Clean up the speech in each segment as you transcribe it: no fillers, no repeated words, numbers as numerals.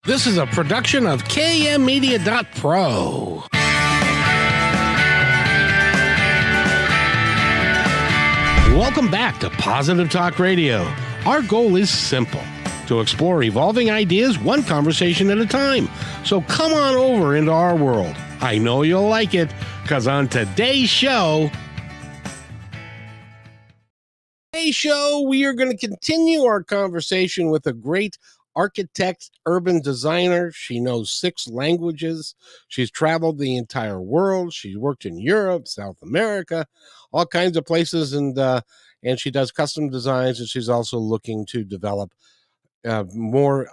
This is a production of KMmedia.pro. Welcome back to Positive Talk Radio. Our goal is simple: to explore evolving ideas one conversation at a time. So come on over into our world. I know you'll like it, because on today's show, we are going to continue our conversation with a great architect, urban designer. She knows 6 languages. She's traveled the entire world. She's worked in Europe, South America, all kinds of places, and she does custom designs. And she's also looking to develop more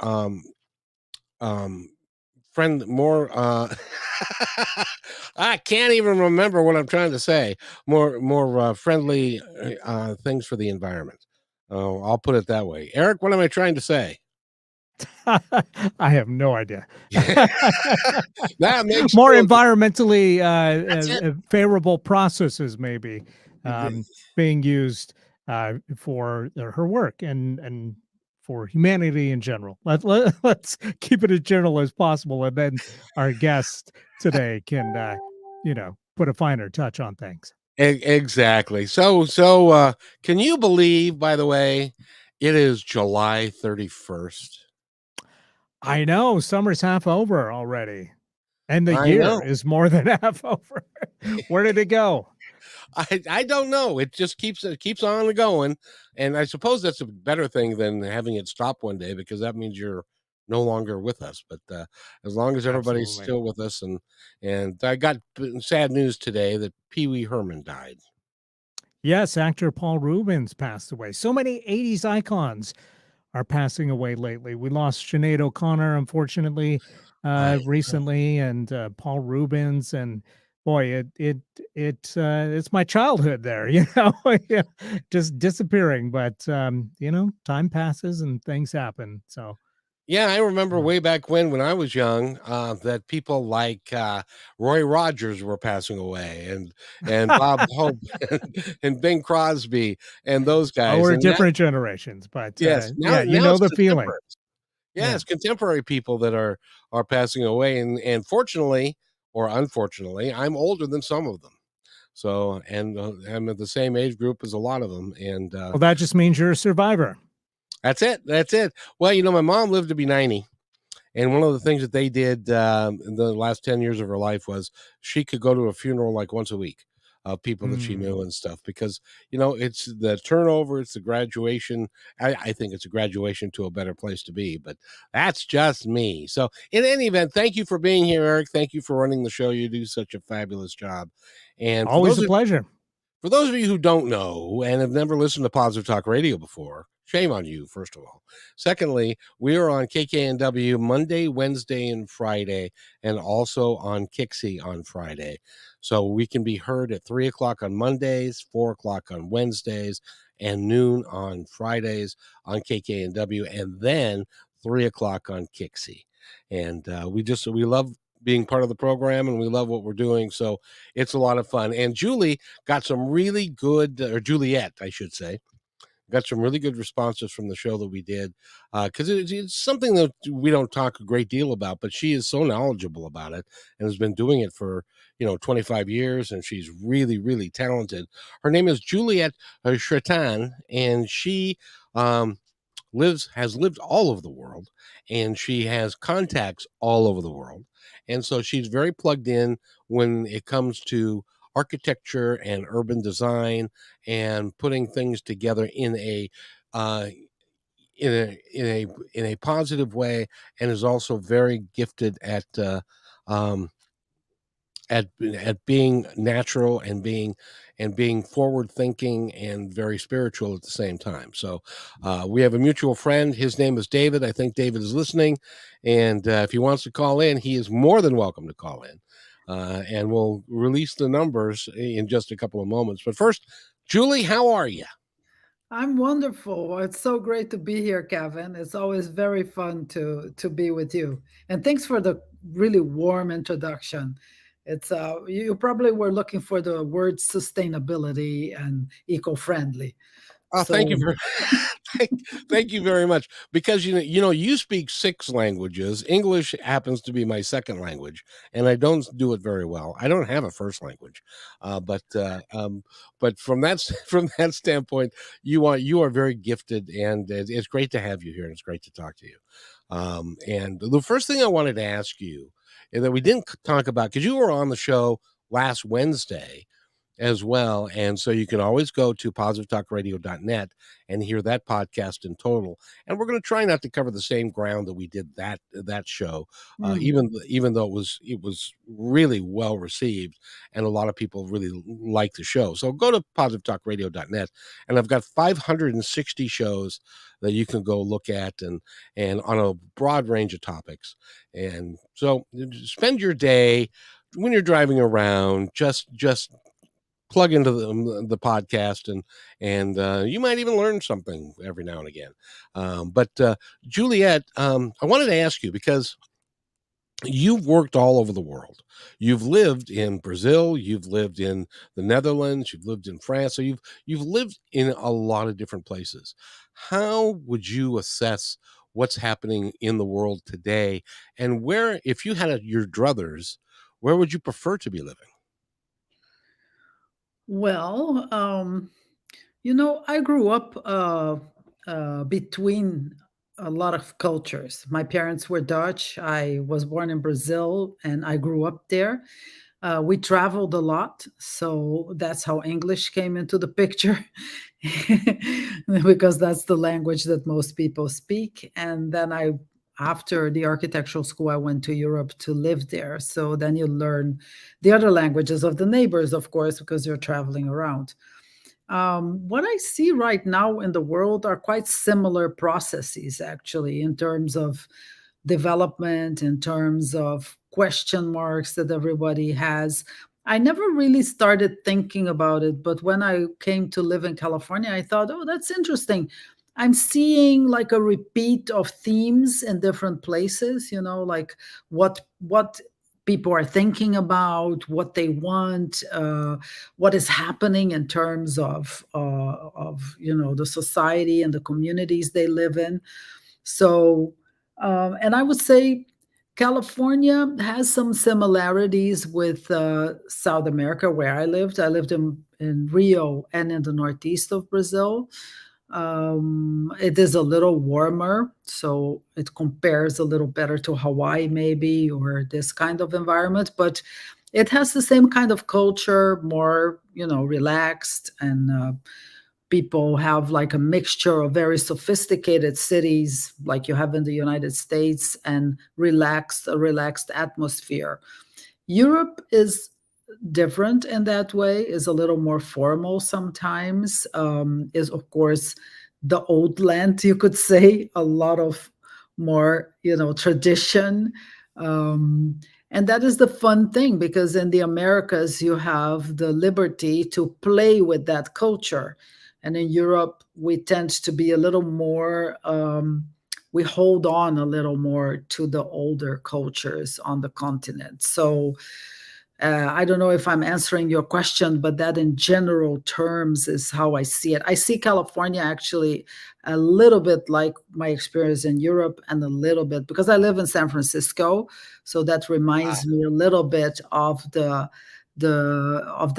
I can't even remember what I'm trying to say. More friendly things for the environment. I'll put it that way. Eric, what am I trying to say? I have no idea. That makes more environmentally favorable processes maybe being used for her work and for humanity in general. Let's keep it as general as possible, and then our guest today can put a finer touch on things. Exactly. So can you believe, by the way, it is July 31st? I know, summer's half over already, and the year is more than half over. Where did it go? I don't know. It just keeps on going, and I suppose that's a better thing than having it stop one day, because that means you're no longer with us. But as long as everybody's still with us, and I got sad news today that Pee Wee Herman died. Yes, actor Paul Reubens passed away. So many 80s icons are passing away lately. We lost Sinead O'Connor, unfortunately, recently, and Paul Reubens, and boy, it's my childhood there, just disappearing. But time passes and things happen. So yeah, I remember way back when I was young, that people like Roy Rogers were passing away, and Bob Hope and Bing Crosby and those guys. Oh, we're different generations, but yes, now the feeling. Yeah, it's contemporary people that are passing away, and fortunately or unfortunately, I'm older than some of them. So, and I'm at the same age group as a lot of them, and well, that just means you're a survivor. That's it. Well, my mom lived to be 90. And one of the things that they did in the last 10 years of her life was she could go to a funeral like once a week of people that she knew and stuff, because, it's the turnover, it's the graduation. I think it's a graduation to a better place to be, but that's just me. So in any event, thank you for being here, Eric. Thank you for running the show. You do such a fabulous job. And always a pleasure. For those of you who don't know and have never listened to Positive Talk Radio before, shame on you, first of all. Secondly, we are on KKNW Monday, Wednesday, and Friday, and also on Kixie on Friday. So we can be heard at 3 o'clock on Mondays, 4 o'clock on Wednesdays, and noon on Fridays on KKNW, and then 3 o'clock on Kixie. And we love being part of the program, and we love what we're doing. So it's a lot of fun. And Juliette, I should say, got some really good responses from the show that we did, because it's something that we don't talk a great deal about, but she is so knowledgeable about it and has been doing it for 25 years, and she's really, really talented. Her name is Juliette Schatan, and she has lived all over the world, and she has contacts all over the world, and so she's very plugged in when it comes to architecture and urban design and putting things together in a positive way, and is also very gifted at being natural and being forward thinking and very spiritual at the same time. So we have a mutual friend. His name is David. I think David is listening, and if he wants to call in, he is more than welcome to call in. And we'll release the numbers in just a couple of moments. But first, Julie, how are you? I'm wonderful. It's so great to be here, Kevin. It's always very fun to be with you. And thanks for the really warm introduction. It's you probably were looking for the word sustainability and eco-friendly. Oh, thank you Thank you very much. Because you speak 6 languages. English happens to be my second language, and I don't do it very well. I don't have a first language, but from that from that standpoint, you are very gifted, and it's great to have you here, and it's great to talk to you. And the first thing I wanted to ask you, and that we didn't talk about, because you were on the show last Wednesday as well. And so you can always go to positivetalkradio.net and hear that podcast in total. And we're going to try not to cover the same ground that we did that show, Mm. even though it was really well received and a lot of people really like the show. So go to positivetalkradio.net, and I've got 560 shows that you can go look at, and on a broad range of topics. And so spend your day when you're driving around, just plug into the podcast, and you might even learn something every now and again. But Juliette, I wanted to ask you, because you've worked all over the world. You've lived in Brazil, you've lived in the Netherlands, you've lived in France. So you've lived in a lot of different places. How would you assess what's happening in the world today, and where, if you had your druthers, where would you prefer to be living? Well, I grew up between a lot of cultures. My parents were Dutch. I was born in Brazil and I grew up there. We traveled a lot, so that's how English came into the picture, because that's the language that most people speak. And then after the architectural school, I went to Europe to live there. So then you learn the other languages of the neighbors, of course, because you're traveling around. What I see right now in the world are quite similar processes, actually, in terms of development, in terms of question marks that everybody has. I never really started thinking about it, but when I came to live in California, I thought, oh, that's interesting. I'm seeing like a repeat of themes in different places, like what people are thinking about, what they want, what is happening in terms of the society and the communities they live in. So, and I would say California has some similarities with South America, where I lived. I lived in Rio and in the northeast of Brazil. It is a little warmer, so it compares a little better to Hawaii, maybe, or this kind of environment. But it has the same kind of culture, more, relaxed, and people have like a mixture of very sophisticated cities like you have in the United States and a relaxed atmosphere. Europe is different in that way, is a little more formal sometimes, is of course the old land, you could say, a lot of more, tradition. And that is the fun thing, because in the Americas you have the liberty to play with that culture, and in Europe we tend to be a little more, we hold on a little more to the older cultures on the continent. So I don't know if I'm answering your question, but that in general terms is how I see it. I see California actually a little bit like my experience in Europe, and a little bit because I live in San Francisco, so that Wow. reminds me a little bit of the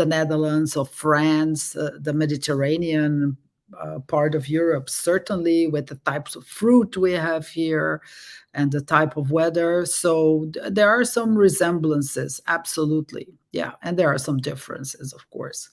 Netherlands, of France, the Mediterranean part of Europe, certainly with the types of fruit we have here and the type of weather. So there are some resemblances, absolutely. Yeah. And there are some differences, of course.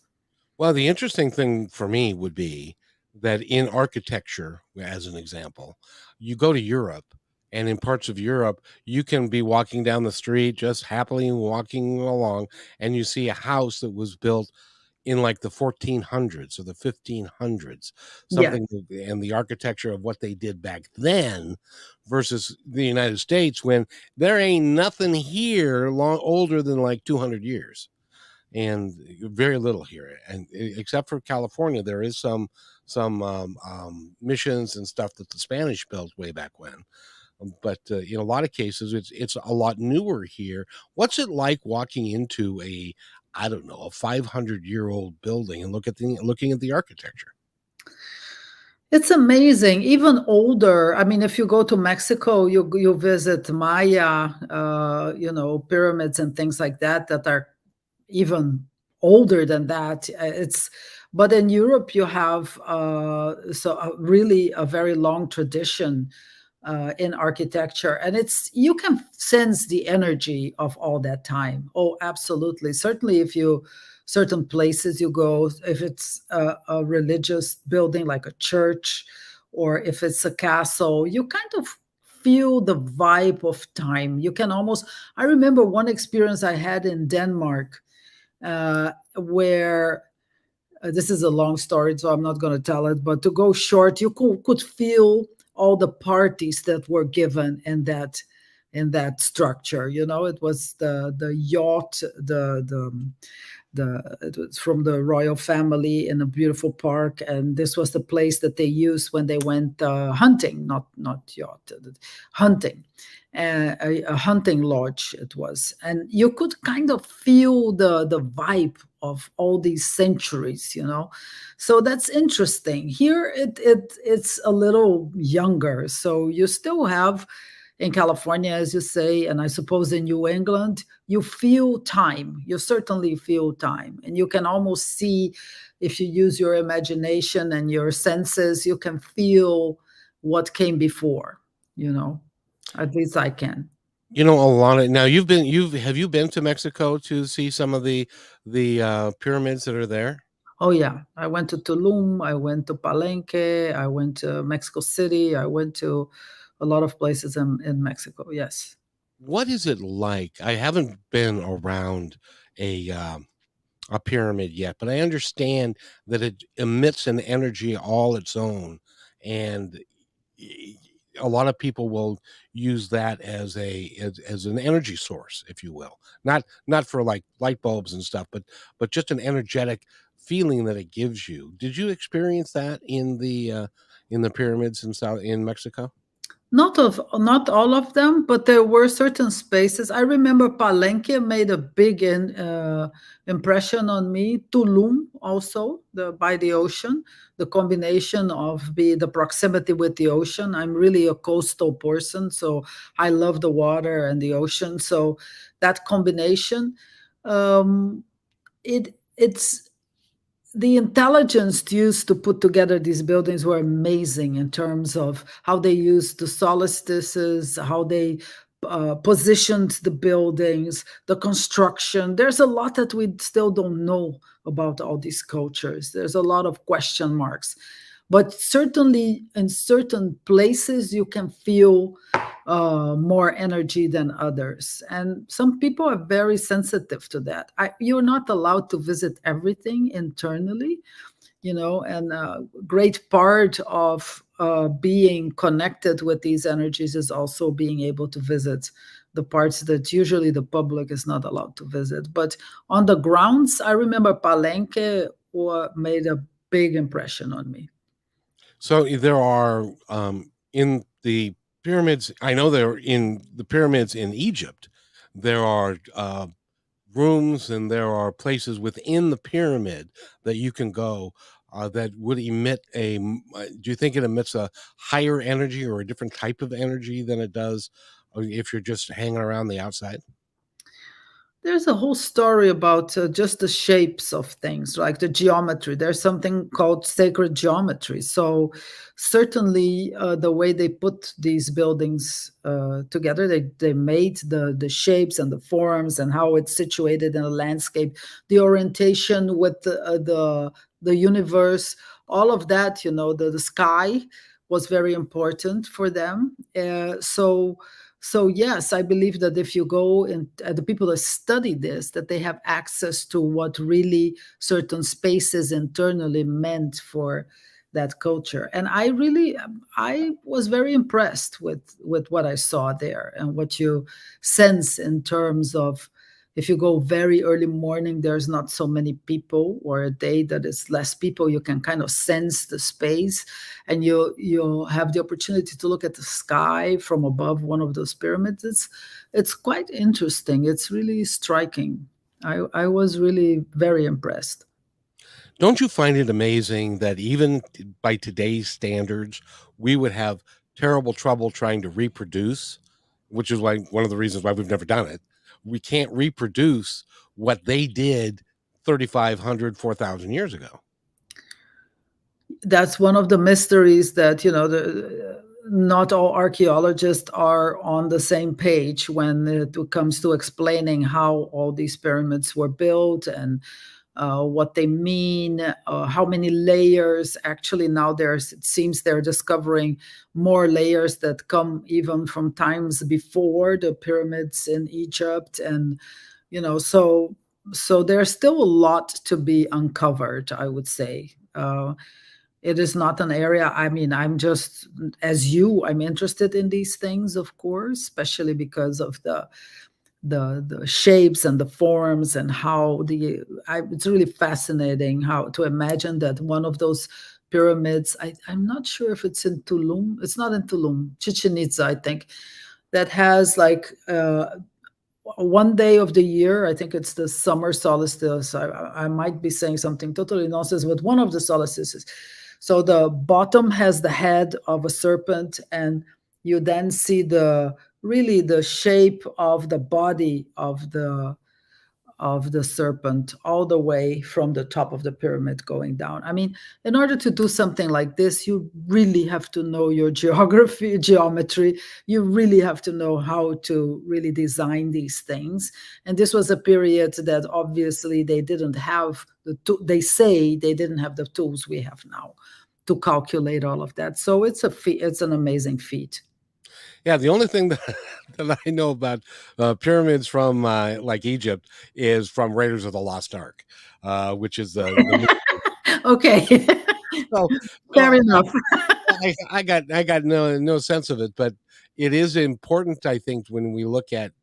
Well, the interesting thing for me would be that in architecture, as an example, you go to Europe, and in parts of Europe, you can be walking down the street, just happily walking along, and you see a house that was built in like the 1400s or the 1500s, Yeah. something, and the architecture of what they did back then versus the United States, when there ain't nothing here long older than like 200 years, and very little here, and except for California, there is some missions and stuff that the Spanish built way back when. But in a lot of cases, it's a lot newer here. What's it like walking into a, I don't know, a 500-year-old building and looking at the architecture? It's amazing. Even older. I mean, if you go to Mexico, you visit Maya, pyramids and things like that that are even older than that. It's but in Europe you have really a very long tradition in architecture, and it's you can sense the energy of all that time. Oh, absolutely. Certainly, if you certain places you go, if it's a religious building like a church, or if it's a castle, you kind of feel the vibe of time. You can almost. I remember one experience I had in Denmark where this is a long story, so I'm not going to tell it. But to go short, you could feel all the parties that were given in that structure. It was the yacht, it was from the royal family in a beautiful park, and this was the place that they used when they went hunting, not yacht, hunting, a hunting lodge it was, and you could kind of feel the vibe of all these centuries. So that's interesting. Here it's a little younger, so you still have in California, as you say, and I suppose in New England, you feel time. You certainly feel time. And you can almost see, if you use your imagination and your senses, you can feel what came before, you know. At least I can. A lot of now have you been to Mexico to see some of the pyramids that are there? Oh, yeah. I went to Tulum. I went to Palenque. I went to Mexico City. I went to a lot of places in Mexico. Yes. What is it like? I haven't been around a a pyramid yet, but I understand that it emits an energy all its own, and y- a lot of people will use that as an energy source, if you will. Not for like light bulbs and stuff, but just an energetic feeling that it gives you. Did you experience that in the pyramids in Mexico? Not all of them, but there were certain spaces. I remember Palenque made a big impression on me. Tulum also, by the ocean, the combination of the proximity with the ocean. I'm really a coastal person, so I love the water and the ocean. So that combination, um, it's the intelligence used to put together these buildings were amazing in terms of how they used the solstices, how they positioned the buildings, the construction. There's a lot that we still don't know about all these cultures. There's a lot of question marks. But certainly in certain places, you can feel more energy than others. And some people are very sensitive to that. You're not allowed to visit everything internally, and a great part of being connected with these energies is also being able to visit the parts that usually the public is not allowed to visit. But on the grounds, I remember Palenque made a big impression on me. So there are in the pyramids. I know there in the pyramids in Egypt. There are rooms and there are places within the pyramid that you can go that would emit do you think it emits a higher energy or a different type of energy than it does if you're just hanging around the outside? There's a whole story about just the shapes of things, like the geometry. There's something called sacred geometry. So, certainly, the way they put these buildings together, they made the shapes and the forms and how it's situated in a landscape, the orientation with the universe, all of that. The sky was very important for them. So yes, I believe that if you go and the people that study this, that they have access to what really certain spaces internally meant for that culture. And I was very impressed with what I saw there and what you sense in terms of if you go very early morning, there's not so many people, or a day that is less people, you can kind of sense the space, and you have the opportunity to look at the sky from above one of those pyramids. It's quite interesting. It's really striking. I was really very impressed. Don't you find it amazing that even by today's standards, we would have terrible trouble trying to reproduce, which is why one of the reasons why we've never done it. We can't reproduce what they did 3,500, 4,000 years ago. That's one of the mysteries that, not all archaeologists are on the same page when it comes to explaining how all these pyramids were built, and what they mean, how many layers. Actually, now it seems they're discovering more layers that come even from times before the pyramids in Egypt, and so there's still a lot to be uncovered, I would say. It is not an area. I mean, I'm just, as you, I'm interested in these things, of course, especially because of the shapes and the forms, and how it's really fascinating how to imagine that one of those pyramids, I'm not sure if it's in Tulum. It's not in Tulum, Chichen Itza, I think, that has like one day of the year. I think it's the summer solstice. I might be saying something totally nonsense, but one of the solstices. So the bottom has the head of a serpent, and you then see really the shape of the body of the serpent all the way from the top of the pyramid going down. I mean, in order to do something like this, you really have to know your geometry. You really have to know how to really design these things. And this was a period that obviously they didn't have they say they didn't have the tools we have now to calculate all of that. So it's it's an amazing feat. Yeah, the only thing that, that I know about pyramids from like Egypt is from Raiders of the Lost Ark, which is the Okay. so, Fair so enough. I got no sense of it, but it is important. I think when we look at,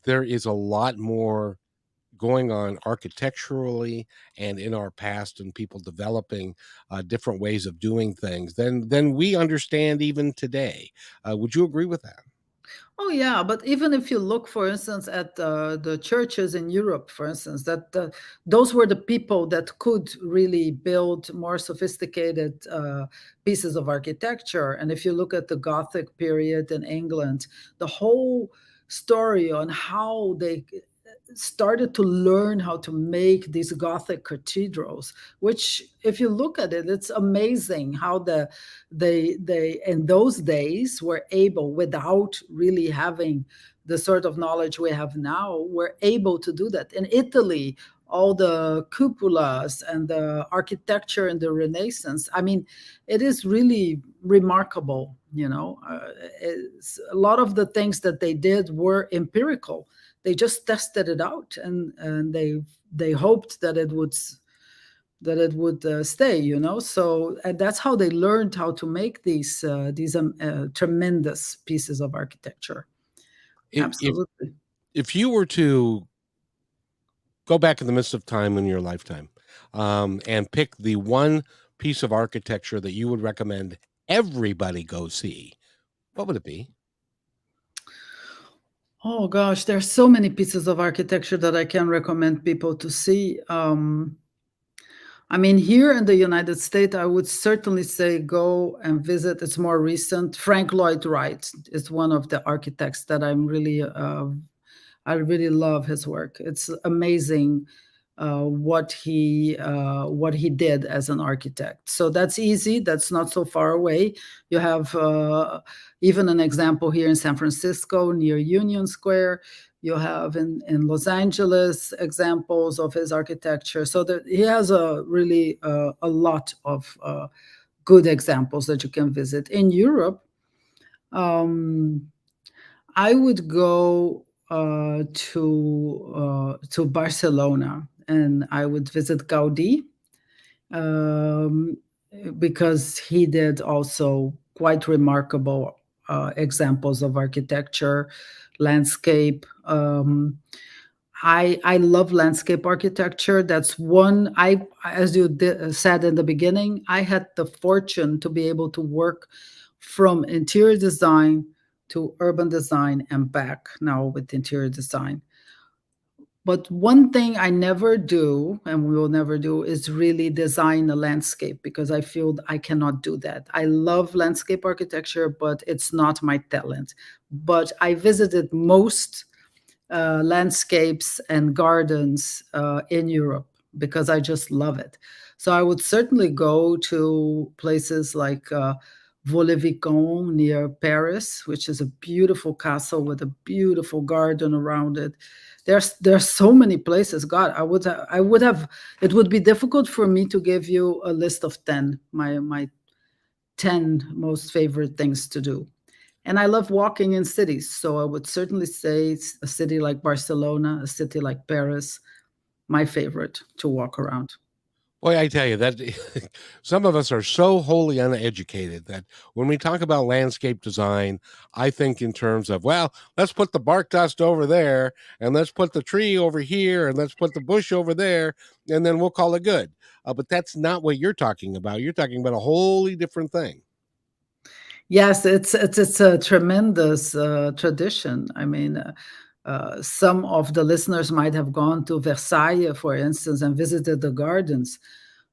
there is a lot more going on architecturally and in our past, and people developing different ways of doing things than we understand even today. Would you agree with that? Oh yeah, but even if you look, for instance, at the churches in Europe, for instance, that those were the people that could really build more sophisticated pieces of architecture. And if you look at the Gothic period in England, the whole story on how they started to learn how to make these Gothic cathedrals, which, if you look at it, it's amazing how they in those days were able, without really having the sort of knowledge we have now, were able to do that. In Italy, all the cupolas and the architecture in the Renaissance, I mean, it is really remarkable. A lot of the things that they did were empirical. They just tested it out, and they hoped that it would stay, so, and that's how they learned how to make these tremendous pieces of architecture. If if Absolutely. if you were to go back in the midst of time in your lifetime, and pick the one piece of architecture that you would recommend everybody go see, what would it be? Oh gosh, there's so many pieces of architecture that I can recommend people to see. I mean, here in the United States, I would certainly say go and visit. It's more recent. Frank Lloyd Wright is one of the architects that I really love his work. It's amazing what he did as an architect. So that's easy. That's not so far away. You have even an example here in San Francisco near Union Square. You have in Los Angeles examples of his architecture. So that he has a lot of good examples that you can visit. In Europe, um, I would go to Barcelona, and I would visit Gaudi, um, because he did also quite remarkable examples of architecture, landscape. I love landscape architecture. That's one as you said in the beginning, I had the fortune to be able to work from interior design to urban design and back now with interior design. But one thing I never do, and we will never do, is really design a landscape because I feel I cannot do that. I love landscape architecture, but it's not my talent. But I visited most landscapes and gardens in Europe because I just love it. So I would certainly go to places like Vaux-le-Vicomte near Paris, which is a beautiful castle with a beautiful garden around it. There's so many places. God, I would have. It would be difficult for me to give you a list of 10. My 10 most favorite things to do. And I love walking in cities. So I would certainly say it's a city like Barcelona, a city like Paris, my favorite to walk around. Boy, I tell you that some of us are so wholly uneducated that when we talk about landscape design, I think in terms of, well, let's put the bark dust over there, and let's put the tree over here, and let's put the bush over there, and then we'll call it good. But that's not what you're talking about. You're talking about a wholly different thing. Yes, it's a tremendous tradition. I mean, some of the listeners might have gone to Versailles, for instance, and visited the gardens.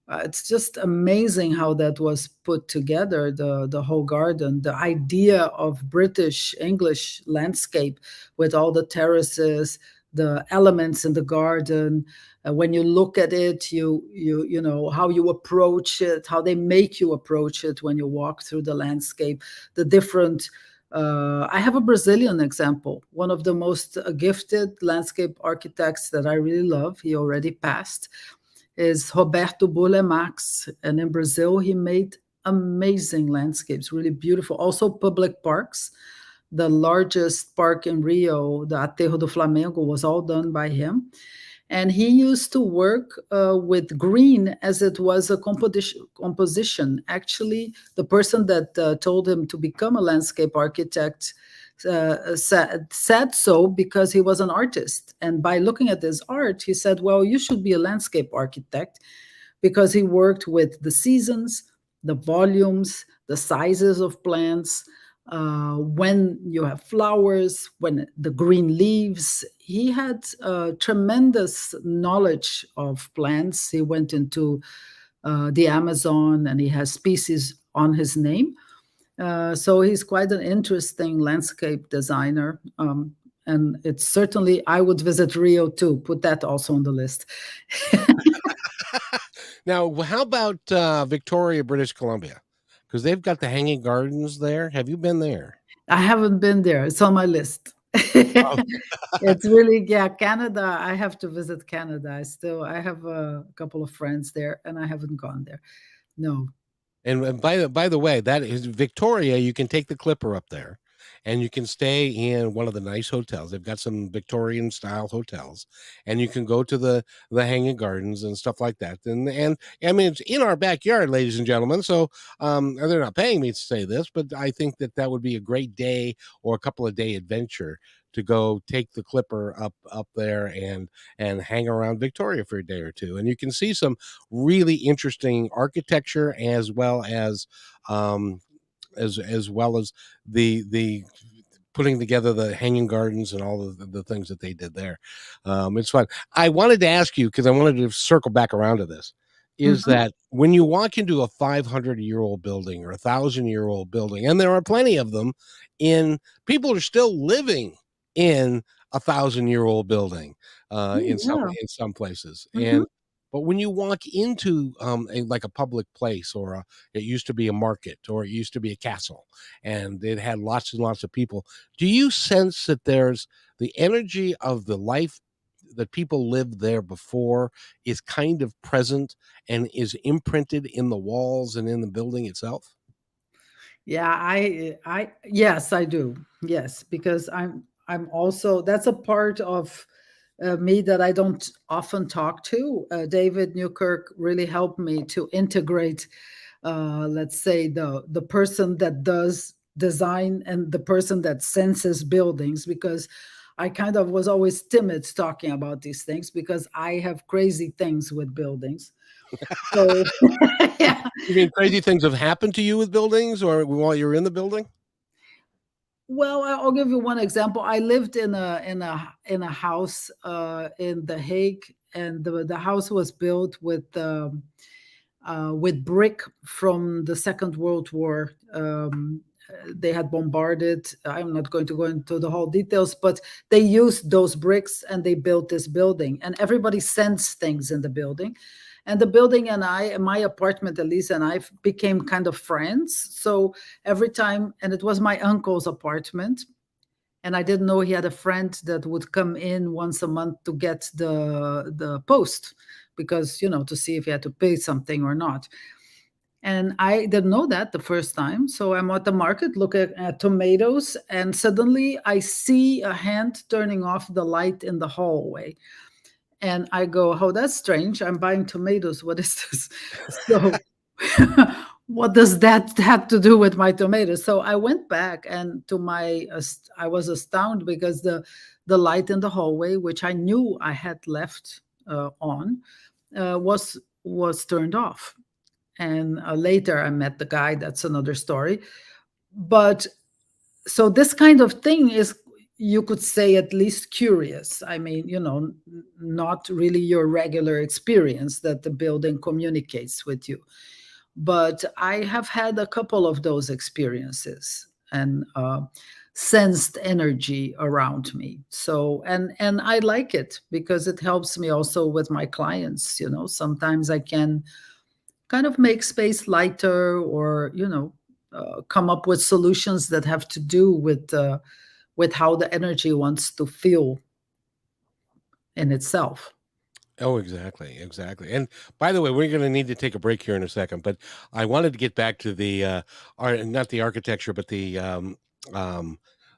It's just amazing how that was put together, the whole garden, the idea of British English landscape with all the terraces, the elements in the garden. When you look at it, you know how you approach it, how they make you approach it when you walk through the landscape, the different. I have a Brazilian example, one of the most gifted landscape architects that I really love. He already passed is Roberto Burle Marx. And in Brazil, he made amazing landscapes, really beautiful. Also, public parks. The largest park in Rio, the Aterro do Flamengo, was all done by him. And he used to work with green as it was a composition. Actually, the person that told him to become a landscape architect said so because he was an artist. And by looking at his art, he said, well, you should be a landscape architect because he worked with the seasons, the volumes, the sizes of plants, when you have flowers, when the green leaves. He had tremendous knowledge of plants. He went into the Amazon and he has species on his name. So he's quite an interesting landscape designer. And it's certainly, I would visit Rio too. Put that also on the list. Now, how about Victoria, British Columbia? Because they've got the hanging gardens there. Have you been there? I haven't been there. It's on my list. Oh. It's really, yeah, Canada. I have to visit Canada. I have a couple of friends there and I haven't gone there. No. And by the way, that is Victoria. You can take the Clipper up there, and you can stay in one of the nice hotels. They've got some Victorian style hotels, and you can go to the hanging gardens and stuff like that. And I mean, it's in our backyard, ladies and gentlemen. So they're not paying me to say this, but I think that would be a great day or a couple of day adventure to go take the Clipper up there and hang around Victoria for a day or two, and you can see some really interesting architecture as well as the putting together the hanging gardens and all of the things that they did there. It's fun. I wanted to ask you because I wanted to circle back around to this. Is Mhm. that when you walk into a 500-year-old building or a 1,000-year-old building, and there are plenty of them, people are still living in a 1,000-year-old building Mm, yeah. in some places, Mhm. but when you walk into like a public place it used to be a market or it used to be a castle, and it had lots and lots of people. Do you sense that there's the energy of the life that people lived there before is kind of present and is imprinted in the walls and in the building itself? Yeah, yes, I do. Yes, because I'm also, that's a part of me that I don't often talk to. David Newkirk really helped me to integrate, let's say, the person that does design and the person that senses buildings, because I kind of was always timid talking about these things because I have crazy things with buildings. So yeah. You mean crazy things have happened to you with buildings or while you're in the building? Well, I'll give you one example. I lived in a house in The Hague, and the house was built with brick from the Second World War. They had bombarded. I'm not going to go into the whole details, but they used those bricks and they built this building. And everybody sends things in the building. And the building and my apartment, Elise and I, became kind of friends. So every time, and it was my uncle's apartment, and I didn't know he had a friend that would come in once a month to get the post, because, to see if he had to pay something or not. And I didn't know that the first time. So I'm at the market looking at tomatoes, and suddenly I see a hand turning off the light in the hallway. And I go, oh, that's strange. I'm buying tomatoes. What is this? So what does that have to do with my tomatoes? So I went back, and I was astounded because the light in the hallway, which I knew I had left on, was turned off. And later I met the guy. That's another story. But so this kind of thing is, you could say, at least curious. I mean, not really your regular experience that the building communicates with you. But I have had a couple of those experiences and sensed energy around me. So, and I like it because it helps me also with my clients. Sometimes I can kind of make space lighter, or come up with solutions that have to do with how the energy wants to feel in itself. Oh, exactly. And by the way, we're going to need to take a break here in a second, but I wanted to get back to the not the architecture, but the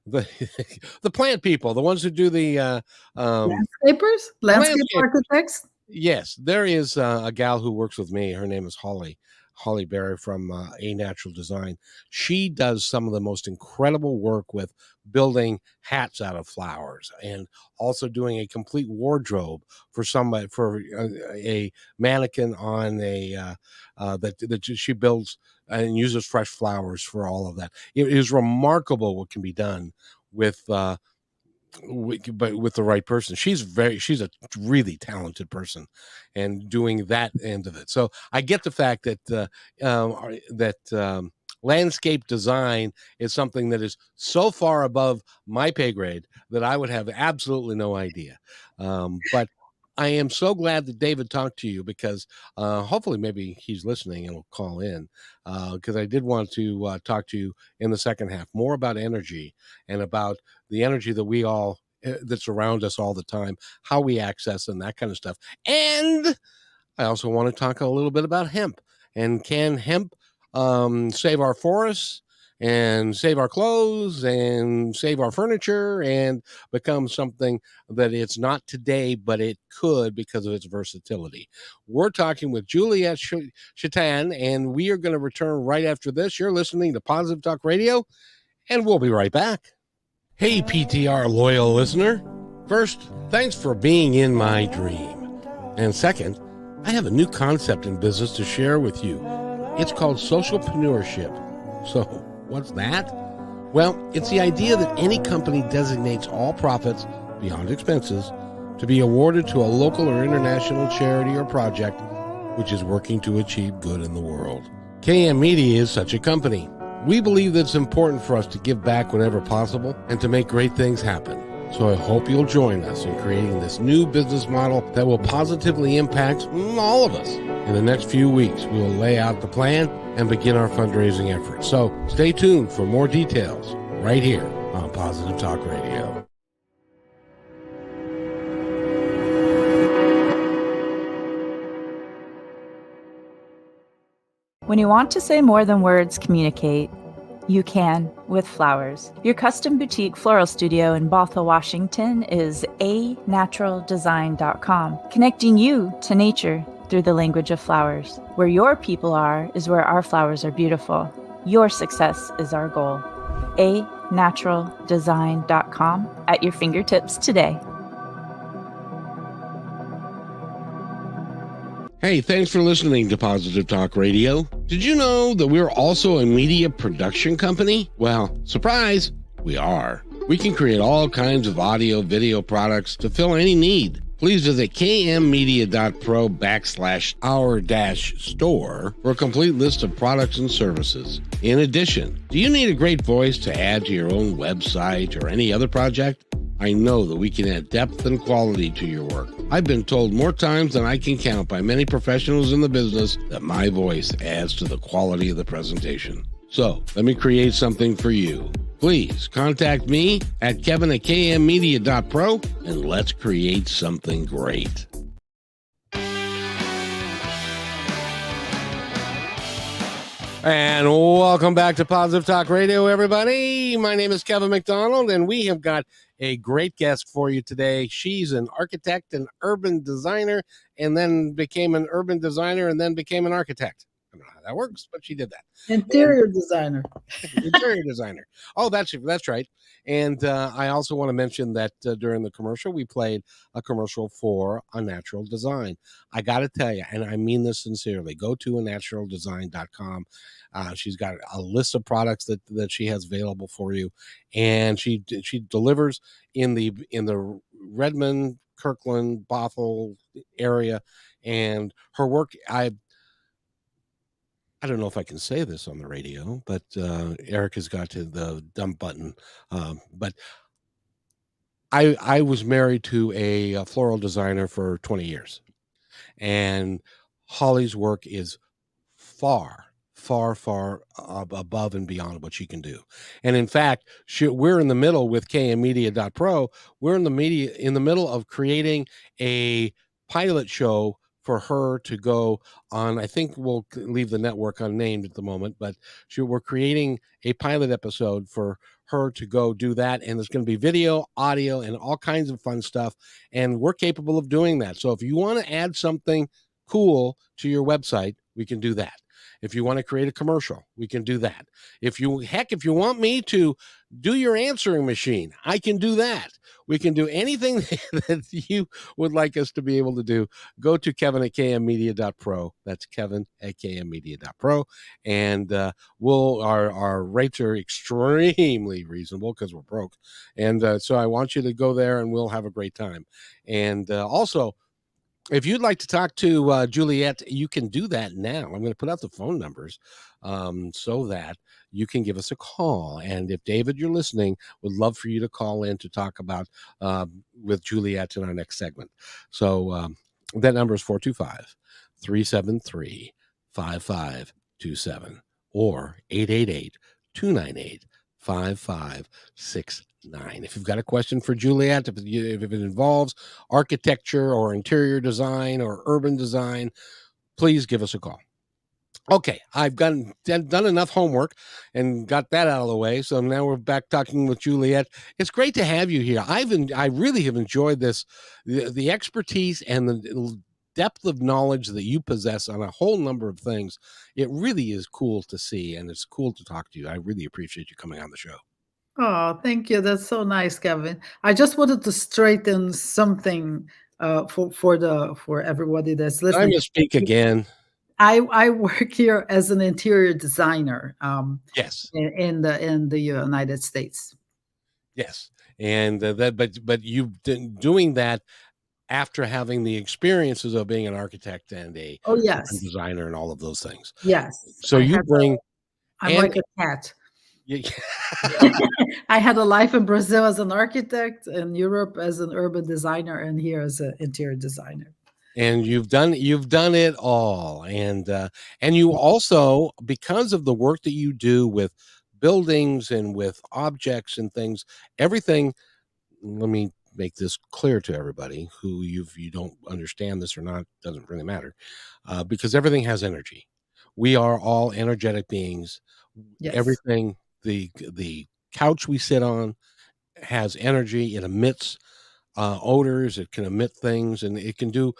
the plant people, the ones who do the Landscapers, landscape architects. Yes, there is a gal who works with me. Her name is Holly Berry from A Natural Design. She does some of the most incredible work with building hats out of flowers, and also doing a complete wardrobe for somebody, for a mannequin on a that she builds and uses fresh flowers for all of that. It is remarkable what can be done with but with the right person. She's a really talented person, and doing that end of it. So I get the fact that landscape design is something that is so far above my pay grade that I would have absolutely no idea. But I am so glad that David talked to you, because hopefully maybe he's listening and will call in, because I did want to talk to you in the second half more about energy, and about the energy that we all that's around us all the time, how we access and that kind of stuff. And I also want to talk a little bit about hemp, and can hemp save our forests, and save our clothes, and save our furniture, and become something that it's not today, but it could because of its versatility. We're talking with Juliette Schatan, and we are going to return right after this. You're listening to Positive Talk Radio, and we'll be right back. Hey, PTR loyal listener. First, thanks for being in my dream. And second, I have a new concept in business to share with you. It's called socialpreneurship. So, what's that? Well, it's the idea that any company designates all profits, beyond expenses, to be awarded to a local or international charity or project which is working to achieve good in the world. KM Media is such a company. We believe that it's important for us to give back whenever possible and to make great things happen. So I hope you'll join us in creating this new business model that will positively impact all of us. In the next few weeks, we will lay out the plan and begin our fundraising efforts. So stay tuned for more details right here on Positive Talk Radio. When you want to say more than words communicate, you can with flowers. Your custom boutique floral studio in Bothell, Washington is anaturaldesign.com, connecting you to nature through the language of flowers. Where your people are is where our flowers are beautiful. Your success is our goal. anaturaldesign.com at your fingertips today. Hey, thanks for listening to Positive Talk Radio. Did you know that we're also a media production company? Well, surprise, We are. We can create all kinds of audio, video products to fill any need. Please visit kmmedia.pro/our-store for a complete list of products and services. In addition, do you need a great voice to add to your own website or any other project? I know that we can add depth and quality to your work. I've been told more times than I can count by many professionals in the business that my voice adds to the quality of the presentation. So, let me create something for you. Please contact me at kevin@kmmedia.pro and let's create something great. And welcome back to Positive Talk Radio, everybody. My name is Kevin McDonald, and we have got a great guest for you today. She's an architect and urban designer, and then became an urban designer, and then became an architect. I don't know how that works, but she did that. Interior designer. Interior designer. Oh, that's right. And I also want to mention that during the commercial, we played a commercial for A Natural Design. I got to tell you, and I mean this sincerely, go to anaturaldesign.com. She's got a list of products that she has available for you, and she delivers in the Redmond, Kirkland, Bothell area, and her work. I don't know if I can say this on the radio, but Eric has got to the dump button. But I was married to a floral designer for 20 years, and Holly's work is far above and beyond what she can do. And in fact, we're in the middle with kmmedia.pro. We're in the middle of creating a pilot show for her to go on. I think we'll leave the network unnamed at the moment, but we're creating a pilot episode for her to go do that. And there's going to be video, audio, and all kinds of fun stuff. And we're capable of doing that. So if you want to add something cool to your website, we can do that. If you want to create a commercial, we can do that. If you want me to do your answering machine, I can do that. We can do anything that you would like us to be able to do. Go to kevin@kmmedia.pro. That's kevin@kmmedia.pro. And our rates are extremely reasonable because we're broke. And so I want you to go there and we'll have a great time. And also, if you'd like to talk to Juliette, you can do that now. I'm going to put out the phone numbers so that you can give us a call. And if David, you're listening, would love for you to call in to talk about with Juliette in our next segment. So that number is 425-373-5527 or 888-298-5569. If you've got a question for Juliette, if it involves architecture or interior design or urban design, please give us a call. Okay, I've done enough homework and got that out of the way. So now we're back talking with Juliette. It's great to have you here. I really have enjoyed this, the expertise and the depth of knowledge that you possess on a whole number of things. It really is cool to see, and it's cool to talk to you. I really appreciate you coming on the show. Oh, thank you. That's so nice, Kevin. I just wanted to straighten something for everybody that's listening. I'm going to speak again. I work here as an interior designer. Yes. In the United States. Yes, and but you've been doing that after having the experiences of being an architect and a designer and all of those things. Yes. So I'm like a cat. Yeah. I had a life in Brazil as an architect, in Europe as an urban designer, and here as an interior designer. And you've done it all, and you also, because of the work that you do with buildings and with objects and things, everything. Let me make this clear to everybody who you don't understand this or not, doesn't really matter, because everything has energy. We are all energetic beings. Yes. Everything, the couch we sit on has energy. It emits odors. It can emit things, and it can do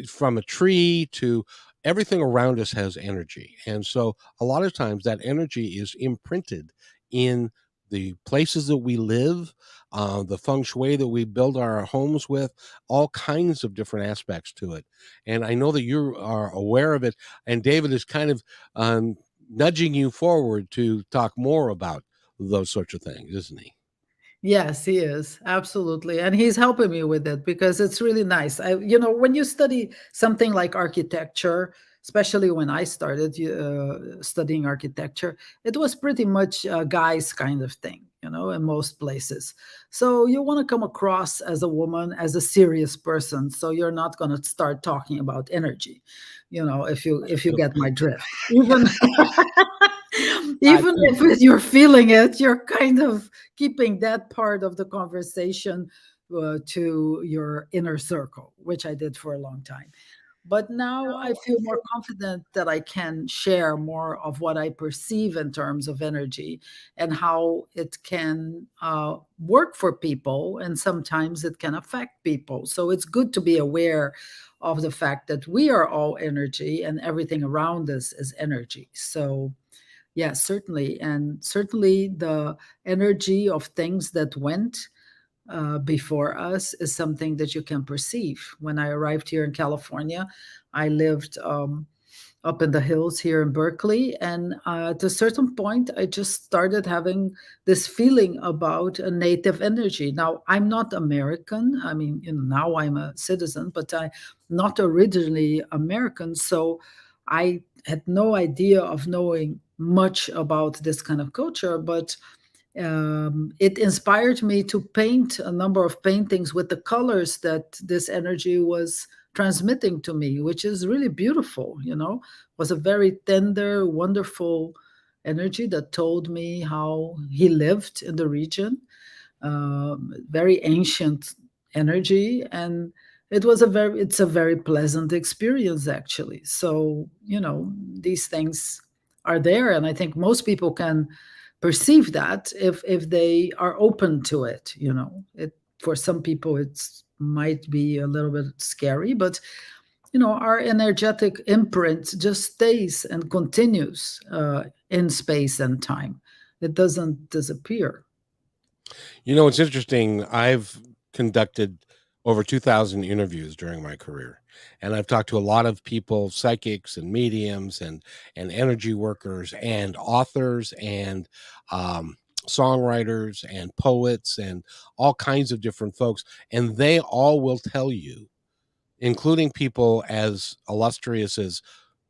from a tree to everything around us has energy. And so a lot of times that energy is imprinted in the places that we live, the feng shui that we build our homes with, all kinds of different aspects to it. And I know that you are aware of it, and David is kind of nudging you forward to talk more about those sorts of things, isn't he? Yes, he is. Absolutely. And he's helping me with it because it's really nice. When you study something like architecture, especially when I started studying architecture, it was pretty much a guy's kind of thing, in most places. So you want to come across as a woman, as a serious person. So you're not going to start talking about energy, if you get my drift. Even even if you're feeling it, you're kind of keeping that part of the conversation to your inner circle, which I did for a long time. But now I feel more confident that I can share more of what I perceive in terms of energy and how it can work for people, and sometimes it can affect people. So it's good to be aware of the fact that we are all energy and everything around us is energy. So yeah, certainly. And certainly the energy of things that went before us is something that you can perceive. When I arrived here in California, I lived up in the hills here in Berkeley. And at a certain point, I just started having this feeling about a native energy. Now, I'm not American. I mean, now I'm a citizen, but I'm not originally American. So I had no idea of knowing much about this kind of culture, but it inspired me to paint a number of paintings with the colors that this energy was transmitting to me, which is really beautiful. Was a very tender, wonderful energy that told me how he lived in the region. Very ancient energy, and it's a very pleasant experience, actually. So these things are there, and I think most people can perceive that if they are open to it. For some people it's might be a little bit scary, but our energetic imprint just stays and continues in space and time. It doesn't disappear. It's interesting. I've conducted over 2,000 interviews during my career, and I've talked to a lot of people, psychics and mediums and energy workers and authors and songwriters and poets and all kinds of different folks, and they all will tell you, including people as illustrious as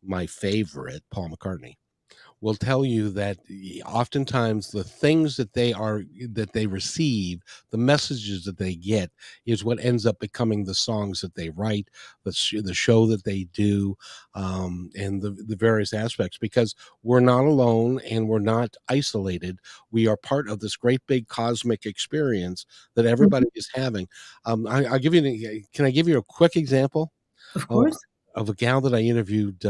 my favorite, Paul McCartney, will tell you that oftentimes the things that they receive, the messages that they get, is what ends up becoming the songs that they write, the show that they do, and the various aspects, because we're not alone and we're not isolated. We are part of this great big cosmic experience that everybody is having. I'll give you. Can I give you a quick example? Of course. Of a gal that I interviewed.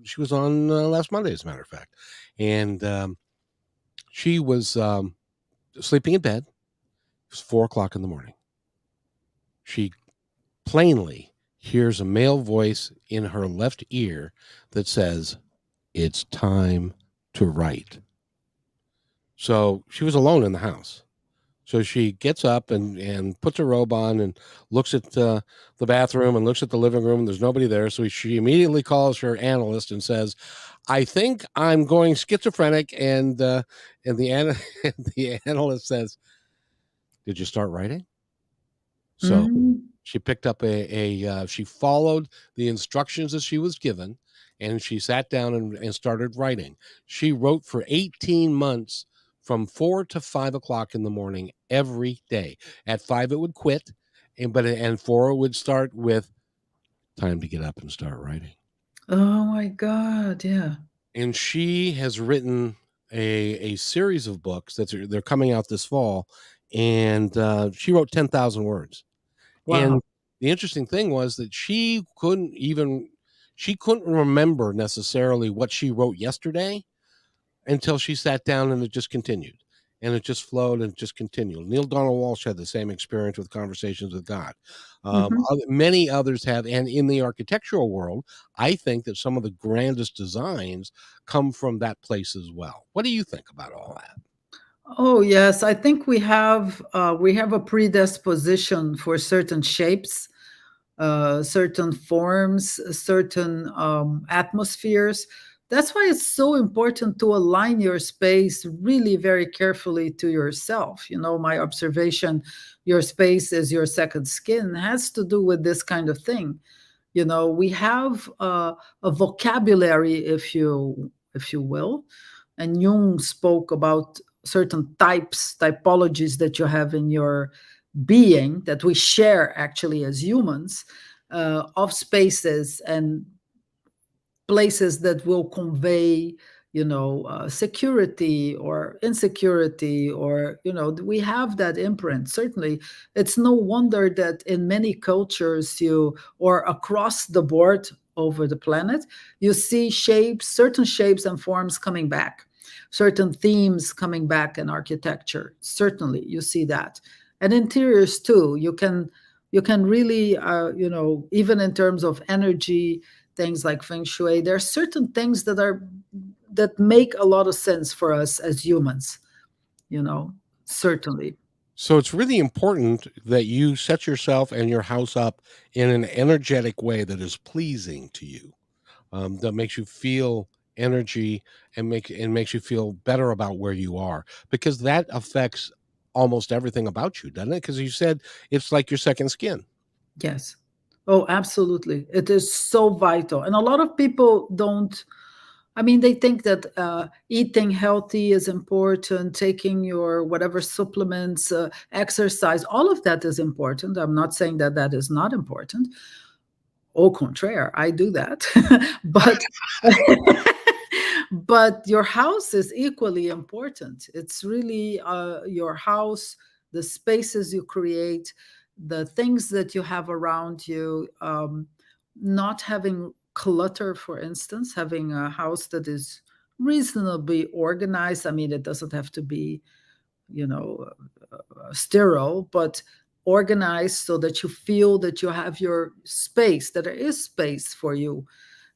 She was on last Monday, as a matter of fact, and she was sleeping in bed. It was 4 o'clock in the morning. She plainly hears a male voice in her left ear that says, "It's time to write." So she was alone in the house. So she gets up and puts her robe on and looks at the bathroom and looks at the living room. There's nobody there. So she immediately calls her analyst and says, "I think I'm going schizophrenic." And the the analyst says, "Did you start writing?" So she picked up she followed the instructions that she was given, and she sat down and started writing. She wrote for 18 months from 4 to 5 o'clock in the morning every day. At 5 it would quit, and 4 it would start with, "Time to get up and start writing." Oh my God, yeah. And she has written a series of books they're coming out this fall, and she wrote 10,000 words. Wow. And the interesting thing was that she couldn't remember necessarily what she wrote yesterday until she sat down, and it just continued, and it just flowed and just continued. Neil Donald Walsh had the same experience with Conversations with God. Many others have, and in the architectural world, I think that some of the grandest designs come from that place as well. What do you think about all that? Oh yes, I think we have a predisposition for certain shapes, certain forms, certain atmospheres. That's why it's so important to align your space really very carefully to yourself. My observation, your space is your second skin, has to do with this kind of thing. We have a vocabulary, if you will, and Jung spoke about certain typologies that you have in your being that we share actually as humans, of spaces and places that will convey security or insecurity, or we have that imprint. Certainly, it's no wonder that in many cultures, or across the board over the planet, you see certain shapes and forms coming back, certain themes coming back in architecture. Certainly you see that, and interiors too. You can really, even in terms of energy, things like feng shui, there are certain things that make a lot of sense for us as humans, certainly. So it's really important that you set yourself and your house up in an energetic way that is pleasing to you, that makes you feel energy and makes you feel better about where you are, because that affects almost everything about you, doesn't it? Because you said it's like your second skin. Yes. Oh, absolutely. It is so vital. And a lot of people don't, they think that eating healthy is important, taking your whatever supplements, exercise, all of that is important. I'm not saying that that is not important. Au contraire, I do that. But but your house is equally important. It's really your house, the spaces you create, the things that you have around you. Not having clutter, for instance, having a house that is reasonably organized. It doesn't have to be, you know, sterile, but organized so that you feel that you have your space, that there is space for you.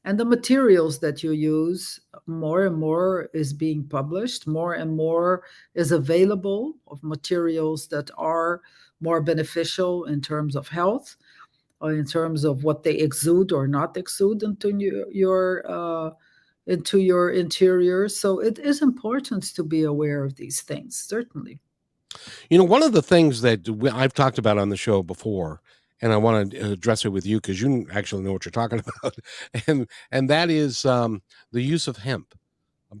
And the materials that you use, more and more is being published, more and more is available of materials that are more beneficial in terms of health, or in terms of what they exude or not exude into your interior. So it is important to be aware of these things, certainly. One of the things that I've talked about on the show before, and I want to address it with you because you actually know what you're talking about, and that is the use of hemp.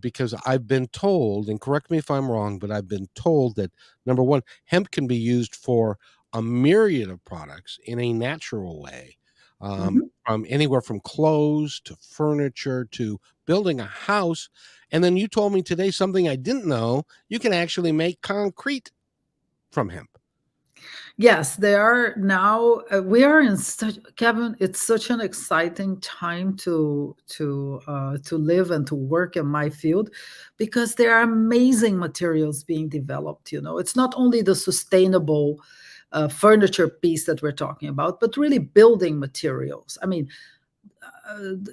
Because I've been told, and correct me if I'm wrong, but I've been told that number one, hemp can be used for a myriad of products in a natural way, Mhm. from anywhere from clothes to furniture to building a house. And then you told me today something I didn't know: you can actually make concrete from hemp. Yes, they are now. We are in such, Kevin. It's such an exciting time to live and to work in my field, because there are amazing materials being developed. It's not only the sustainable furniture piece that we're talking about, but really building materials.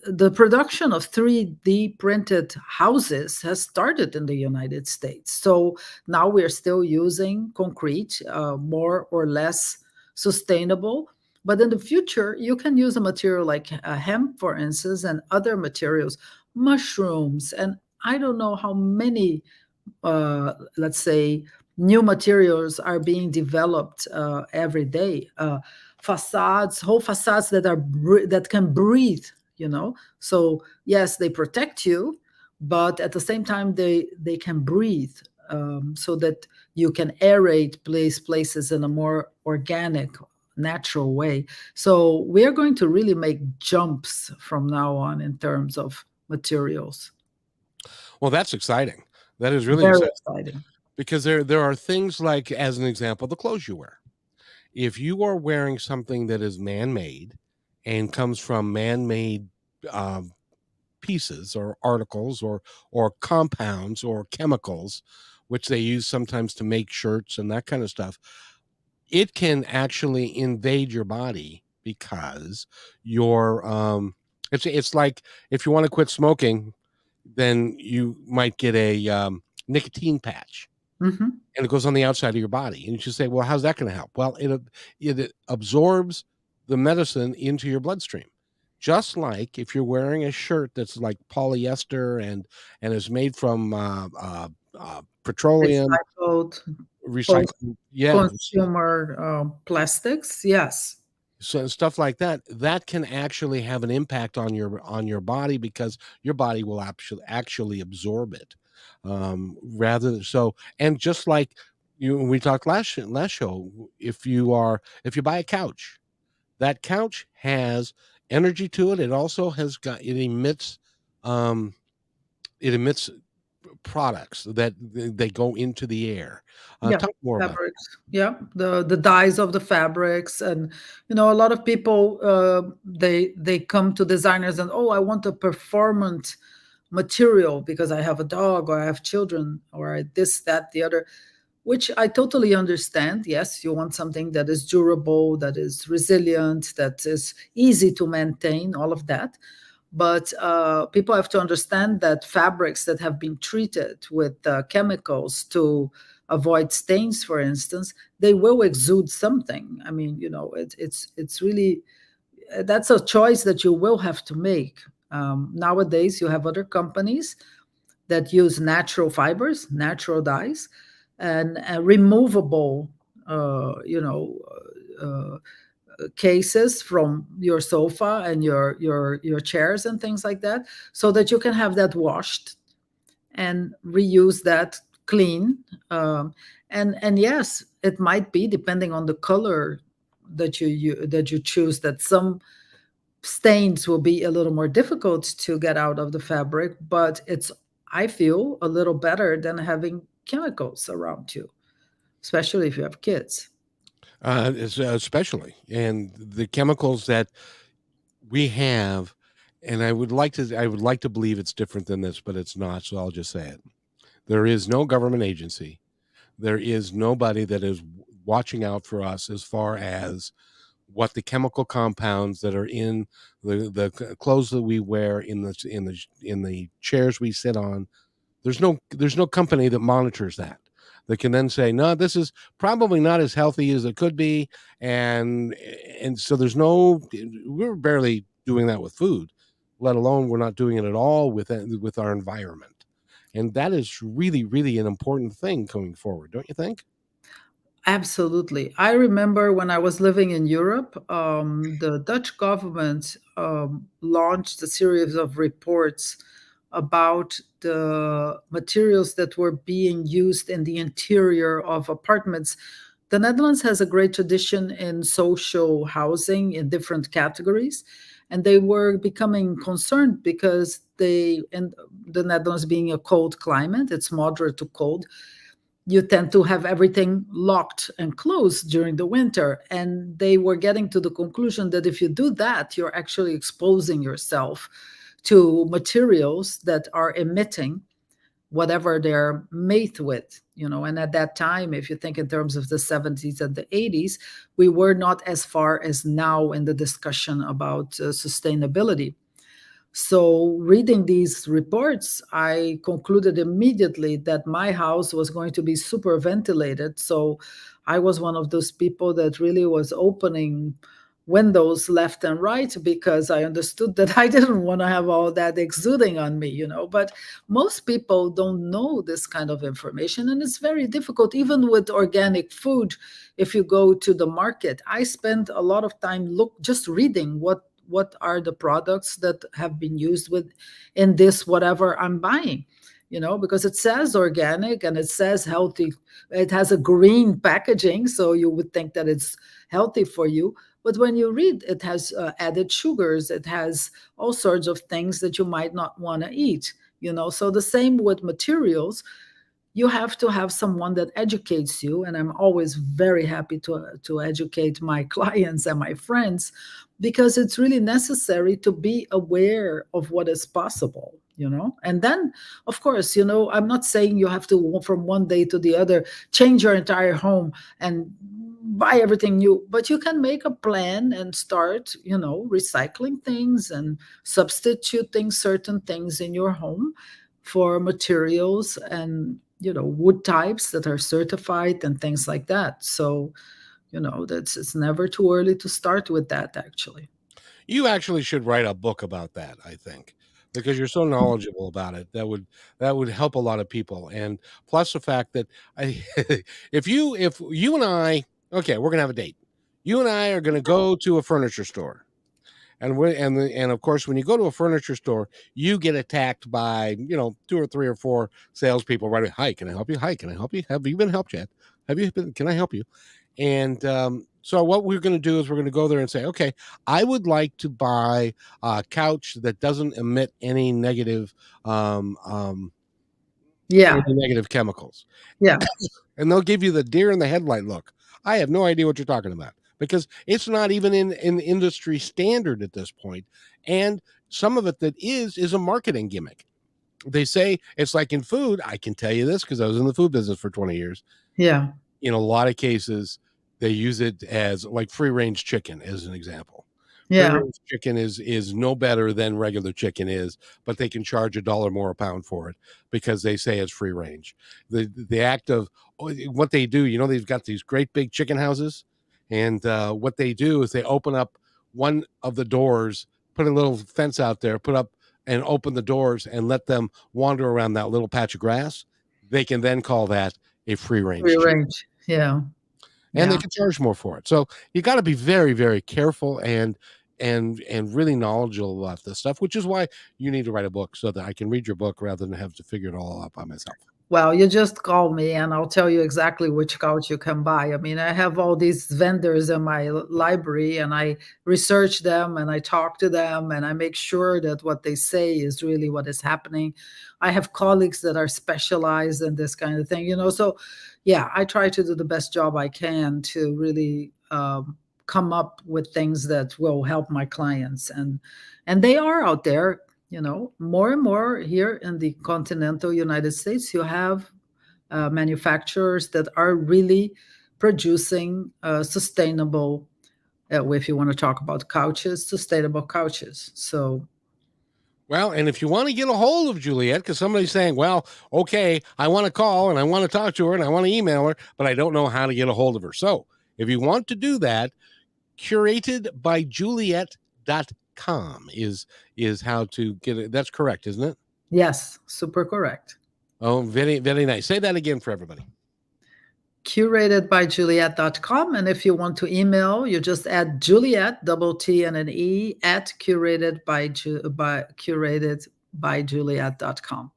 The production of 3D printed houses has started in the United States. So now we're still using concrete, more or less sustainable. But in the future, you can use a material like hemp, for instance, and other materials, mushrooms, and I don't know how many, let's say, new materials are being developed every day. Whole facades that can breathe. So yes, they protect you, but at the same time, they can breathe, so that you can aerate places in a more organic, natural way. So we are going to really make jumps from now on in terms of materials. Well, that's exciting. That is really Very exciting, exciting. because there are things like, as an example, the clothes you wear. If you are wearing something that is man-made and comes from man-made um, pieces or articles or compounds or chemicals, which they use sometimes to make shirts and that kind of stuff, it can actually invade your body, because your it's like, if you want to quit smoking, then you might get a nicotine patch, Mhm. and it goes on the outside of your body. And you should say, well, how's that going to help? Well, it absorbs the medicine into your bloodstream, just like if you're wearing a shirt that's like polyester and is made from petroleum Recycled recycled, yeah, post-consumer plastics. Yes. so stuff like that, that can actually have an impact on your body because your body will actually absorb it, rather so. And just like we talked last show, if you buy a couch, that couch has energy to it. It also has got um it emits products that they go into the air. Yeah, Talk more about fabrics. Yeah, the dyes of the fabrics, and a lot of people they come to designers and, oh, I want a performant material because I have a dog or I have children or this, that, the other, which I totally understand. Yes, you want something that is durable, that is resilient, that is easy to maintain, all of that. But people have to understand that fabrics that have been treated with chemicals to avoid stains, for instance, they will exude something. I mean, it's really, that's a choice that you will have to make. Nowadays, you have other companies that use natural fibers, natural dyes, and removable, uh, cases from your sofa and your chairs and things like that, so that you can have that washed and reuse that clean. um, and yes, it might be, depending on the color that you choose, that some stains will be a little more difficult to get out of the fabric, but it's, I feel, a little better than having chemicals around you, especially if you have kids. especially and the chemicals that we have. And I would like to believe it's different than this, but it's not, so I'll just say it. There is no government agency, there is nobody that is watching out for us as far as what the chemical compounds that are in the clothes that we wear, in the chairs we sit on. There's no company that monitors that can then say, no, this is probably not as healthy as it could be. And so we're barely doing that with food, let alone we're not doing it at all with our environment. And that is really, really an important thing going forward, don't you think? Absolutely. I remember when I was living in Europe, the Dutch government launched a series of reports about the materials that were being used in the interior of apartments. The Netherlands has a great tradition in social housing in different categories, and they were becoming concerned because and the Netherlands being a cold climate, it's moderate to cold, you tend to have everything locked and closed during the winter. And they were getting to the conclusion that if you do that, you're actually exposing yourself to materials that are emitting whatever they're made with. And at that time, if you think in terms of the 70s and the 80s, we were not as far as now in the discussion about sustainability. So, reading these reports, I concluded immediately that my house was going to be super ventilated. So, I was one of those people that really was opening windows left and right because I understood that I didn't want to have all that exuding on me. But most people don't know this kind of information, and it's very difficult, even with organic food. If you go to the market, I spend a lot of time just reading what are the products that have been used with in this whatever I'm buying, because it says organic and it says healthy. It has a green packaging, so you would think that it's healthy for you. But when you read, it has added sugars, it has all sorts of things that you might not want to eat. So the same with materials. You have to have someone that educates you, and I'm always very happy to educate my clients and my friends, because it's really necessary to be aware of what is possible. And then, of course, I'm not saying you have to, from one day to the other, change your entire home and buy everything new, but you can make a plan and start recycling things and substituting certain things in your home for materials and wood types that are certified and things like that. So that's, it's never too early to start with that, actually. You actually should write a book about that, I think, because you're so knowledgeable about it. That would help a lot of people. And plus the fact that if you and I, okay, we're gonna have a date. You and I are gonna go to a furniture store. And of course, when you go to a furniture store, you get attacked by 2 or 3 or 4 salespeople right away. Hi, can I help you? Hi, can I help you? Have you been helped yet? Have you been? Can I help you? And so what we're going to do is we're going to go there and say, okay, I would like to buy a couch that doesn't emit any negative Yeah. any negative chemicals. Yeah. And they'll give you the deer in the headlight look. I have no idea what you're talking about because it's not even in industry standard at this point. And some of it that is a marketing gimmick. They say it's like in food. I can tell you this because I was in the food business for 20 years. Yeah. In a lot of cases, they use it as like free range chicken as an example. Yeah. Free range chicken is no better than regular chicken is, but they can charge $1 more a pound for it because they say it's free range. The act of what they do, they've got these great big chicken houses, and what they do is they open up one of the doors, put a little fence out there, put up and open the doors and let them wander around that little patch of grass. They can then call that a free range Free chicken. range. Yeah. And Yeah. they can charge more for it. So you got to be very, very careful and really knowledgeable about this stuff, which is why you need to write a book so that I can read your book rather than have to figure it all out by myself. Well, you just call me and I'll tell you exactly which couch you can buy. I mean, I have all these vendors in my library and I research them and I talk to them and I make sure that what they say is really what is happening. I have colleagues that are specialized in this kind of thing, So, yeah, I try to do the best job I can to really come up with things that will help my clients. And they are out there. More and more here in the continental United States, you have manufacturers that are really producing sustainable, if you want to talk about couches, sustainable couches. So, well, and if you want to get a hold of Juliette, because somebody's saying, well, okay, I want to call and I want to talk to her and I want to email her, but I don't know how to get a hold of her. So if you want to do that, curatedbyjuliette.com is how to get it. That's correct, isn't it? Yes, super correct. Oh, very, very nice. Say that again for everybody. Curatedbyjuliette.com. And if you want to email, you just add Juliette, double T and an E, at curatedbyjuliette.com.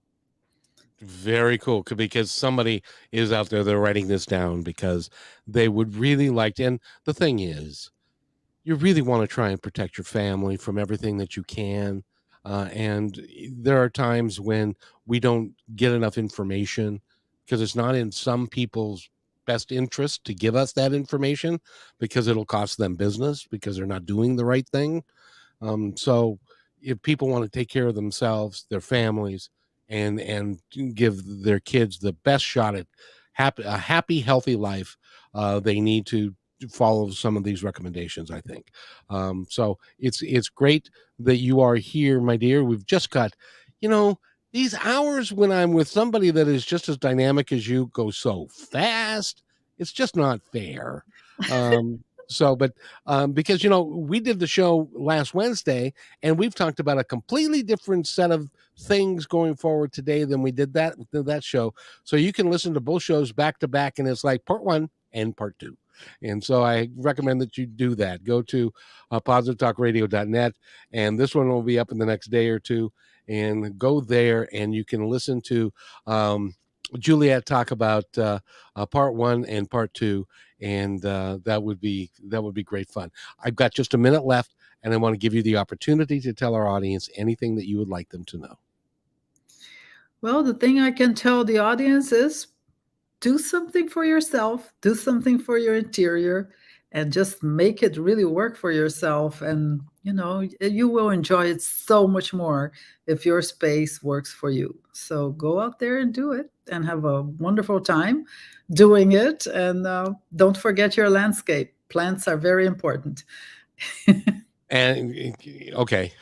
Very cool, because somebody is out there, they're writing this down because they would really like to. And the thing is, you really want to try and protect your family from everything that you can. And there are times when we don't get enough information because it's not in some people's best interest to give us that information because it'll cost them business because they're not doing the right thing. So if people want to take care of themselves, their families, and give their kids the best shot at a happy, healthy life, they need to follow some of these recommendations, I think. So it's great that you are here, my dear. We've just got, these hours when I'm with somebody that is just as dynamic as you go so fast. It's just not fair. Because we did the show last Wednesday and we've talked about a completely different set of things going forward today than we did that show. So you can listen to both shows back to back, and it's like part 1 and part 2. And so I recommend that you do that. Go to positivetalkradio.net, and this one will be up in the next day or two. And go there, and you can listen to Juliette talk about part 1 and part 2, and that would be great fun. I've got just a minute left, and I want to give you the opportunity to tell our audience anything that you would like them to know. Well, the thing I can tell the audience is do something for yourself, do something for your interior, and just make it really work for yourself. And, you will enjoy it so much more if your space works for you. So go out there and do it and have a wonderful time doing it. And don't forget your landscape. Plants are very important. And okay.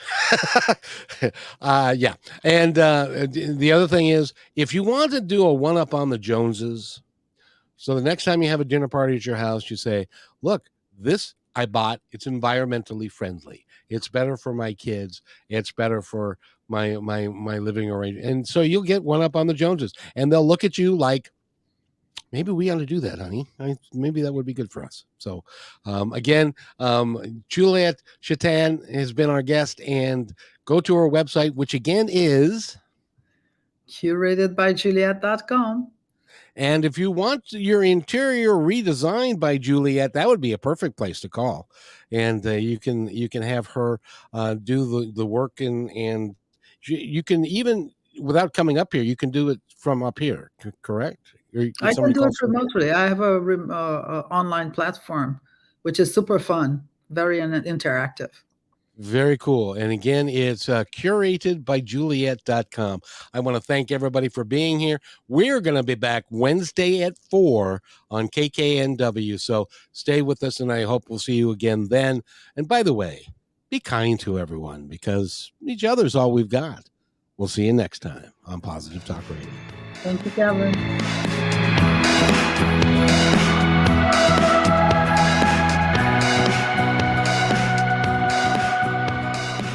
Yeah. And the other thing is, if you want to do a one-up on the Joneses, so the next time you have a dinner party at your house, you say, look, this I bought. It's environmentally friendly. It's better for my kids. It's better for my living arrangement. And so you'll get one up on the Joneses, and they'll look at you like, maybe we ought to do that, honey. Maybe that would be good for us. So, again, Juliette Schatan has been our guest, and go to our website, which again is curatedbyjuliette.com. And if you want your interior redesigned by Juliette, that would be a perfect place to call. And you can have her do the work, and you can even, without coming up here, you can do it from up here. Correct? I can do it remotely. I have a online platform, which is super fun, very interactive. Very cool. And again, it's curatedbyjuliette.com. I want to thank everybody for being here. We're going to be back Wednesday at 4 on KKNW. So stay with us, and I hope we'll see you again then. And by the way, be kind to everyone, because each other's all we've got. We'll see you next time on Positive Talk Radio. Thank you, Kevin.